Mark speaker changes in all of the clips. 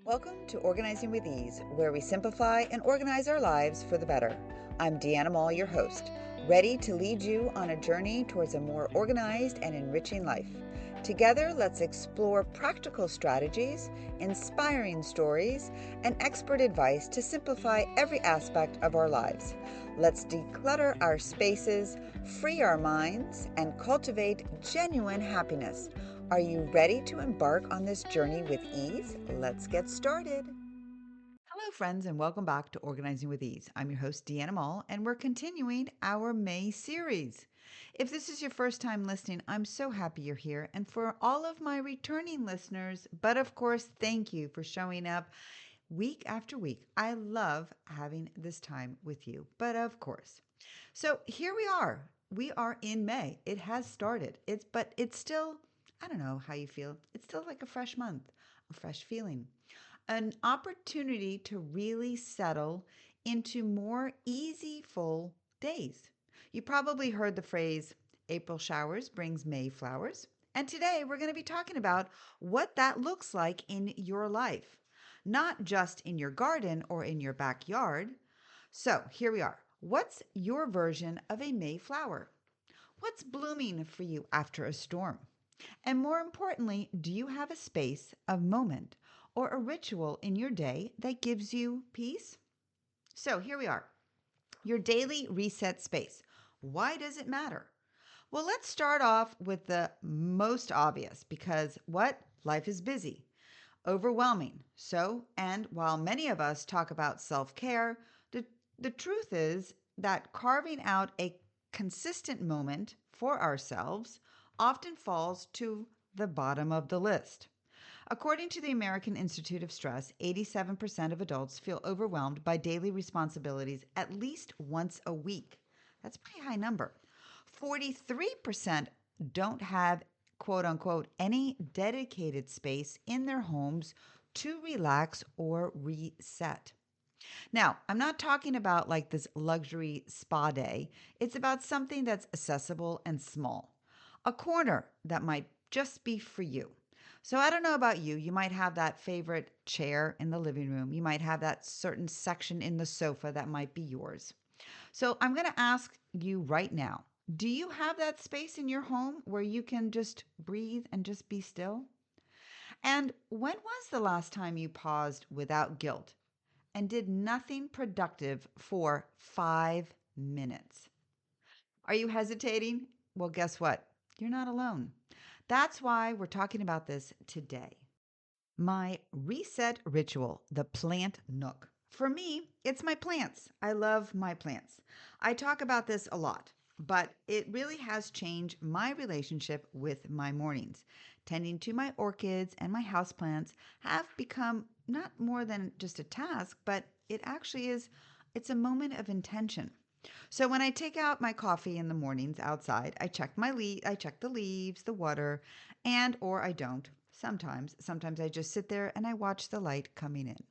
Speaker 1: Welcome to Organizing with Ease, where we simplify and organize our lives for the better. I'm Deanna Mall, your host, ready to lead you on a journey towards a more organized and enriching life. Together, let's explore practical strategies, inspiring stories, and expert advice to simplify every aspect of our lives. Let's declutter our spaces, free our minds, and cultivate genuine happiness. Are you ready to embark on this journey with ease? Let's get started. Hello, friends, and welcome back to Organizing with Ease. I'm your host, Deanna Mall, and we're continuing our May series. If this is your first time listening, I'm so happy you're here. And for all of my returning listeners, but of course, thank you for showing up week after week. I love having this time with you, but of course. So here we are. We are in May. It has started. It's still, I don't know how you feel. It's still like a fresh month, a fresh feeling, an opportunity to really settle into more easy, full days. You probably heard the phrase, April showers brings May flowers. And today we're going to be talking about what that looks like in your life, not just in your garden or in your backyard. So here we are. What's your version of a May flower? What's blooming for you after a storm? And more importantly, do you have a space, a moment, or a ritual in your day that gives you peace? So here we are, your daily reset space. Why does it matter? Well, let's start off with the most obvious because what? Life is busy, overwhelming. So, and while many of us talk about self care, the truth is that carving out a consistent moment for ourselves often falls to the bottom of the list. According to the American Institute of Stress, 87% of adults feel overwhelmed by daily responsibilities at least once a week. That's a pretty high number. 43% don't have, quote unquote, any dedicated space in their homes to relax or reset. Now, I'm not talking about like this luxury spa day. It's about something that's accessible and small. A corner that might just be for you. So I don't know about you. You might have that favorite chair in the living room. You might have that certain section in the sofa that might be yours. So I'm going to ask you right now, do you have that space in your home where you can just breathe and just be still? And when was the last time you paused without guilt and did nothing productive for 5 minutes? Are you hesitating? Well, guess what? You're not alone. That's why we're talking about this today. My reset ritual, the plant nook. For me, it's my plants. I love my plants. I talk about this a lot, but it really has changed my relationship with my mornings. Tending to my orchids and my houseplants have become not more than just a task, but it actually is it's a moment of intention. So when I take out my coffee in the mornings outside, I check the leaves, the water, and or I don't. Sometimes I just sit there and I watch the light coming in.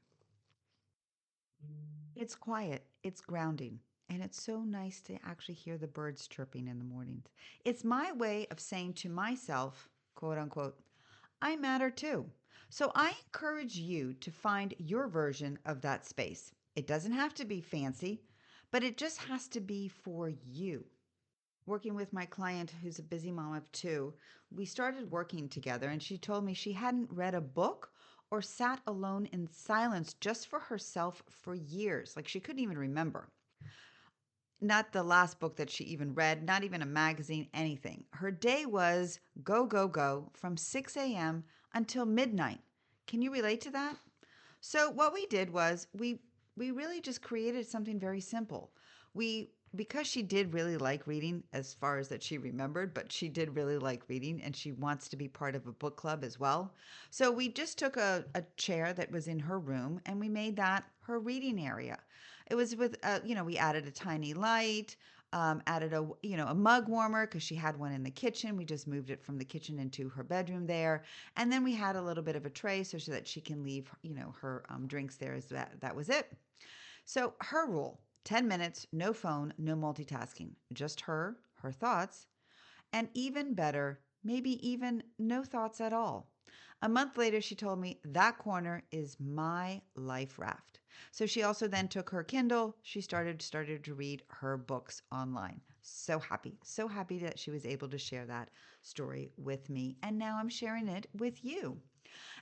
Speaker 1: It's quiet, it's grounding, and it's so nice to actually hear the birds chirping in the mornings. It's my way of saying to myself, quote unquote, I matter too. So I encourage you to find your version of that space. It doesn't have to be fancy, but it just has to be for you. Working with my client who's a busy mom of two, we started working together and she told me she hadn't read a book or sat alone in silence just for herself for years. Like she couldn't even remember. Not the last book that she even read, not even a magazine, anything. Her day was go, go, go from 6 a.m. until midnight. Can you relate to that? So what we did was we really just created something very simple. We because she did really like reading as far as that she remembered, but she did really like reading and she wants to be part of a book club as well. So we just took a chair that was in her room and we made that her reading area. It was with we added a tiny light, added a mug warmer because she had one in the kitchen. We just moved it from the kitchen into her bedroom there, and then we had a little bit of a tray so that she can leave her drinks there. As that was it. So her rule: 10 minutes, no phone, no multitasking, just her thoughts, and even better, maybe even no thoughts at all. A month later, she told me that corner is my life raft. So she also then took her Kindle. She started to read her books online. So happy that she was able to share that story with me. And now I'm sharing it with you.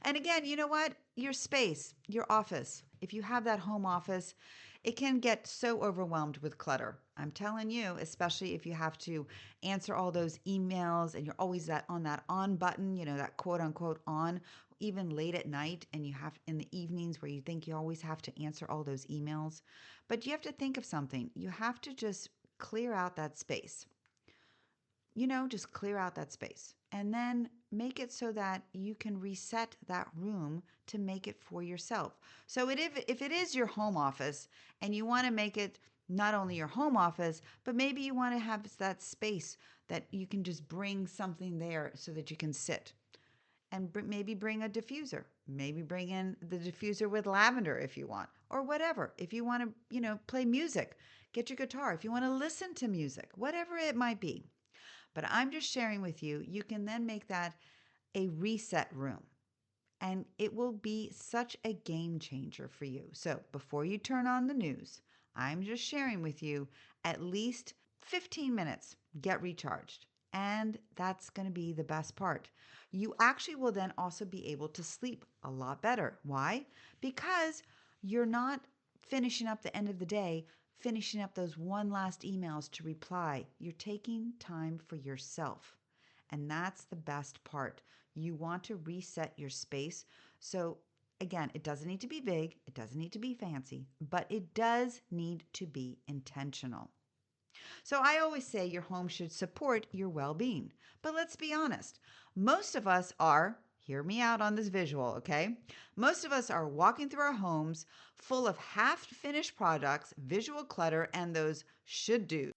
Speaker 1: And again, you know what? Your space, your office, if you have that home office, it can get so overwhelmed with clutter. I'm telling you, especially if you have to answer all those emails and you're always that on button, that quote unquote on, even late at night, and you have in the evenings where you think you always have to answer all those emails. But you have to think of something. You have to just clear out that space. Just clear out that space and then make it so that you can reset that room to make it for yourself. So if it is your home office and you want to make it not only your home office, but maybe you want to have that space that you can just bring something there so that you can sit and maybe bring a diffuser. Maybe bring in the diffuser with lavender if you want, or whatever. If you want to, play music, get your guitar. If you want to listen to music, whatever it might be. But I'm just sharing with you, you can then make that a reset room and it will be such a game changer for you. So before you turn on the news, I'm just sharing with you at least 15 minutes, get recharged. And that's going to be the best part. You actually will then also be able to sleep a lot better. Why? Because you're not finishing up the end of the day, finishing up those one last emails to reply. You're taking time for yourself. And that's the best part. You want to reset your space. So, again, it doesn't need to be big, it doesn't need to be fancy, but it does need to be intentional. So, I always say your home should support your well being. But let's be honest, most of us are, hear me out on this visual, okay? Most of us are walking through our homes full of half finished products, visual clutter, and those should do.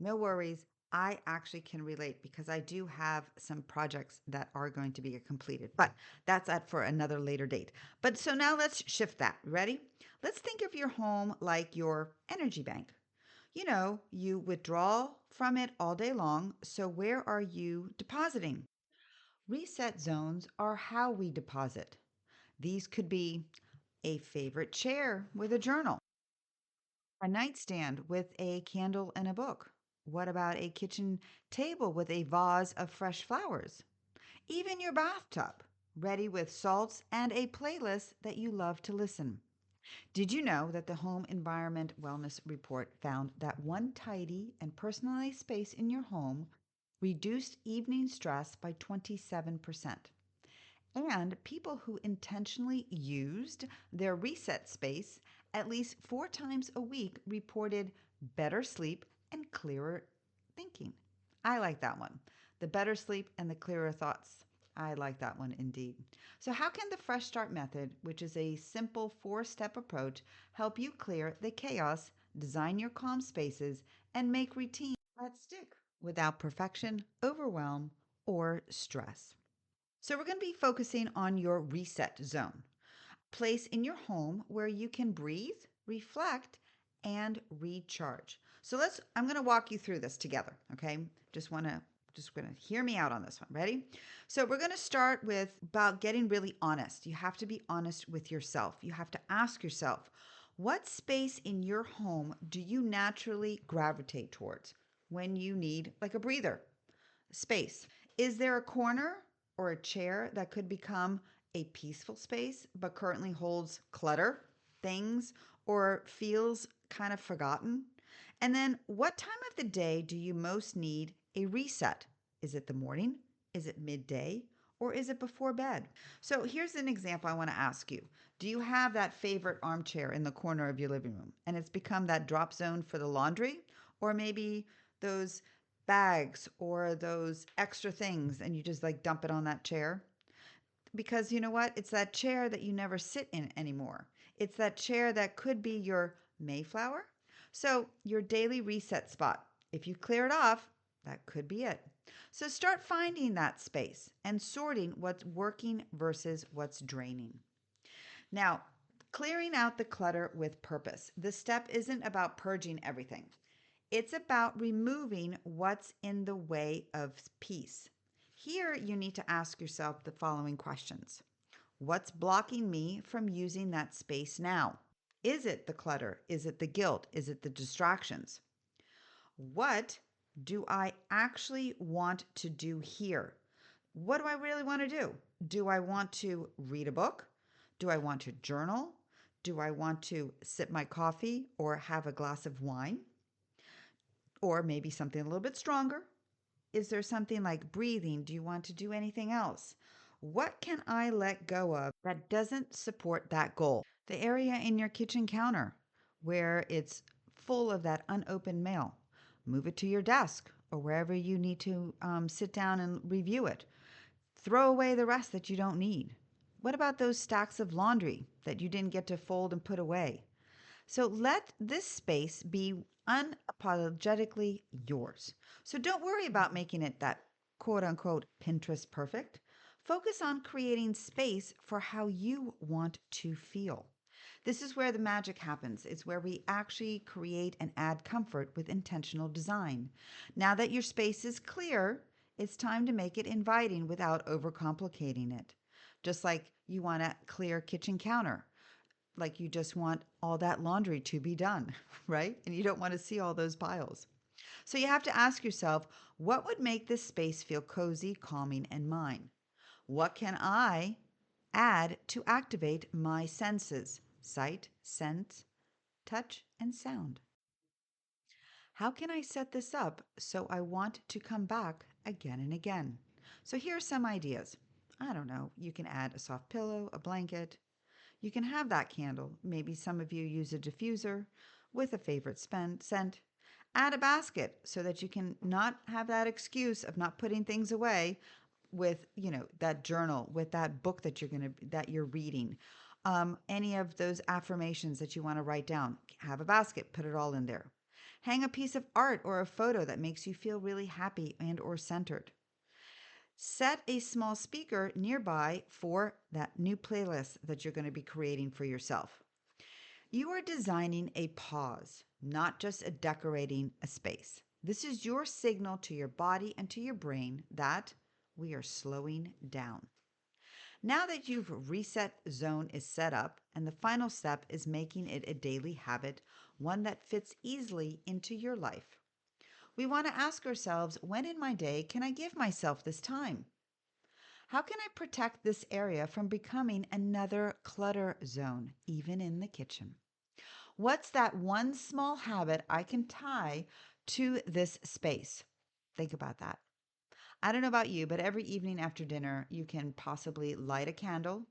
Speaker 1: No worries. I actually can relate because I do have some projects that are going to be completed, but that's at for another later date. But so now let's shift that. Ready? Let's think of your home like your energy bank. You withdraw from it all day long. So where are you depositing? Reset zones are how we deposit. These could be a favorite chair with a journal, a nightstand with a candle and a book. What about a kitchen table with a vase of fresh flowers? Even your bathtub, ready with salts and a playlist that you love to listen. Did you know that the Home Environment Wellness Report found that one tidy and personalized space in your home reduced evening stress by 27%? And people who intentionally used their reset space at least 4 times a week reported better sleep and clearer thinking. I like that one. The better sleep and the clearer thoughts. I like that one indeed. So, how can the Fresh Start method, which is a simple 4-step approach, help you clear the chaos, design your calm spaces, and make routines that stick without perfection, overwhelm, or stress? So, we're going to be focusing on your reset zone, place in your home where you can breathe, reflect, and recharge. So, I'm going to walk you through this together, okay? Just going to hear me out on this one. Ready? So, we're going to start with about getting really honest. You have to be honest with yourself. You have to ask yourself, what space in your home do you naturally gravitate towards when you need like a breather? Space. Is there a corner or a chair that could become a peaceful space but currently holds clutter, things, or feels kind of forgotten? And then, what time of the day do you most need a reset? Is it the morning? Is it midday? Or is it before bed? So, here's an example I want to ask you. Do you have that favorite armchair in the corner of your living room and it's become that drop zone for the laundry? Or maybe those bags or those extra things and you just like dump it on that chair? Because you know what? It's that chair that you never sit in anymore. It's that chair that could be your Mayflower. So, your daily reset spot. If you clear it off, that could be it. So, start finding that space and sorting what's working versus what's draining. Now, clearing out the clutter with purpose. This step isn't about purging everything, it's about removing what's in the way of peace. Here, you need to ask yourself the following questions. What's blocking me from using that space now? Is it the clutter? Is it the guilt? Is it the distractions? What do I actually want to do here? What do I really want to do? Do I want to read a book? Do I want to journal? Do I want to sip my coffee or have a glass of wine? Or maybe something a little bit stronger? Is there something like breathing? Do you want to do anything else? What can I let go of that doesn't support that goal? The area in your kitchen counter where it's full of that unopened mail, move it to your desk or wherever you need to sit down and review it. Throw away the rest that you don't need. What about those stacks of laundry that you didn't get to fold and put away? So let this space be unapologetically yours. So don't worry about making it that quote unquote Pinterest perfect. Focus on creating space for how you want to feel. This is where the magic happens. It's where we actually create and add comfort with intentional design. Now that your space is clear, it's time to make it inviting without overcomplicating it. Just like you want a clear kitchen counter, like you just want all that laundry to be done, right? And you don't want to see all those piles. So you have to ask yourself, what would make this space feel cozy, calming, and mine? What can I add to activate my senses? Sight, sense, touch, and sound. How can I set this up so I want to come back again and again? So here are some ideas. I don't know, you can add a soft pillow, a blanket. You can have that candle. Maybe some of you use a diffuser with a favorite scent. Add a basket so that you can not have that excuse of not putting things away with, that journal, with that book that you're reading. Any of those affirmations that you want to write down, have a basket, put it all in there. Hang a piece of art or a photo that makes you feel really happy and or centered. Set a small speaker nearby for that new playlist that you're going to be creating for yourself. You are designing a pause, not just decorating a space. This is your signal to your body and to your brain that we are slowing down. Now that you've reset zone is set up, and the final step is making it a daily habit, one that fits easily into your life. We want to ask ourselves, when in my day can I give myself this time? How can I protect this area from becoming another clutter zone, even in the kitchen? What's that one small habit I can tie to this space? Think about that. I don't know about you, but every evening after dinner, you can possibly light a candle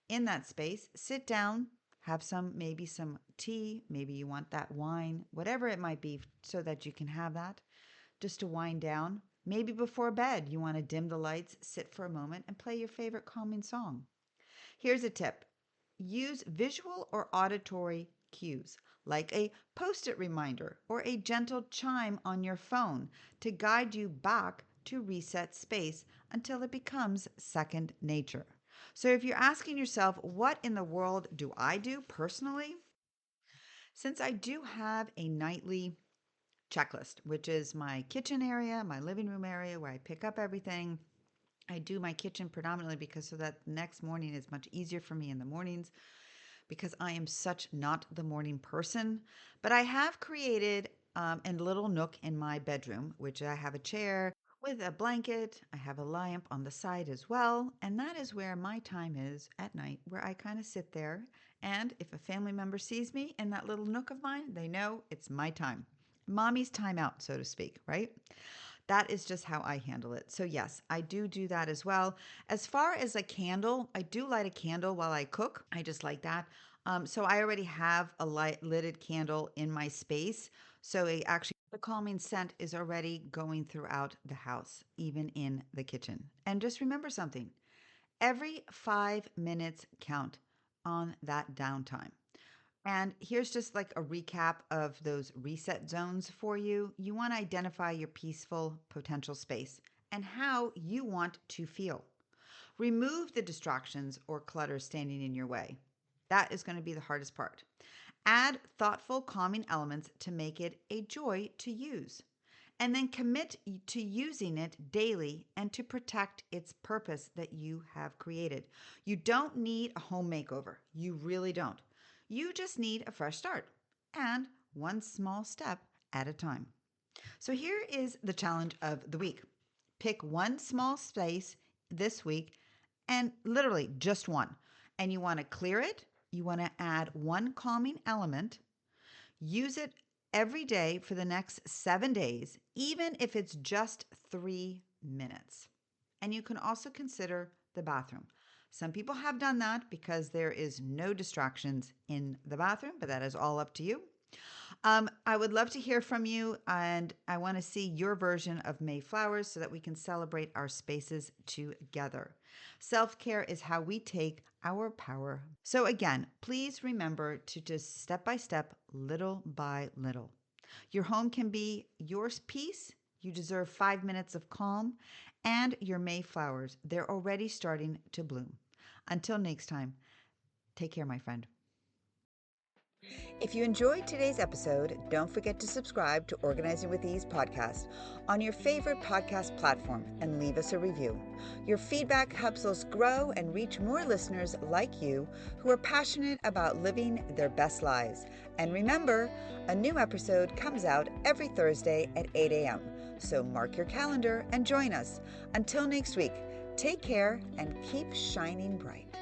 Speaker 1: in that space, sit down, have maybe some tea, maybe you want that wine, whatever it might be, so that you can have that just to wind down. Maybe before bed, you want to dim the lights, sit for a moment, and play your favorite calming song. Here's a tip: use visual or auditory cues, like a post it reminder or a gentle chime on your phone, to guide you back to reset space until it becomes second nature. So, if you're asking yourself, what in the world do I do personally? Since I do have a nightly checklist, which is my kitchen area, my living room area where I pick up everything. I do my kitchen predominantly because so that next morning is much easier for me in the mornings, because I am such not the morning person. But I have created a little nook in my bedroom, which I have a chair with a blanket. I have a lamp on the side as well. And that is where my time is at night, where I kind of sit there. And if a family member sees me in that little nook of mine, they know it's my time. Mommy's time out, so to speak, right? That is just how I handle it. So, yes, I do that as well. As far as a candle, I do light a candle while I cook. I just like that. So, I already have a lighted candle in my space. So, the calming scent is already going throughout the house, even in the kitchen. And just remember something: every 5 minutes count on that downtime. And here's just like a recap of those reset zones for you. You want to identify your peaceful potential space and how you want to feel. Remove the distractions or clutter standing in your way. That is going to be the hardest part. Add thoughtful, calming elements to make it a joy to use. and then commit to using it daily and to protect its purpose that you have created. You don't need a home makeover. You really don't. You just need a fresh start and one small step at a time. So here is the challenge of the week. Pick one small space this week and literally just one. And you want to clear it. You want to add one calming element. Use it every day for the next 7 days, even if it's just 3 minutes. And you can also consider the bathroom. Some people have done that because there is no distractions in the bathroom, but that is all up to you. I would love to hear from you, and I want to see your version of May flowers so that we can celebrate our spaces together. Self-care is how we take our power. So again, please remember to just step by step, little by little. Your home can be your peace. You deserve 5 minutes of calm, and your May flowers, they're already starting to bloom. Until next time, take care, my friend. If you enjoyed today's episode, don't forget to subscribe to Organizing with Ease podcast on your favorite podcast platform and leave us a review. Your feedback helps us grow and reach more listeners like you who are passionate about living their best lives. And remember, a new episode comes out every Thursday at 8 a.m. So mark your calendar and join us. Until next week, take care and keep shining bright.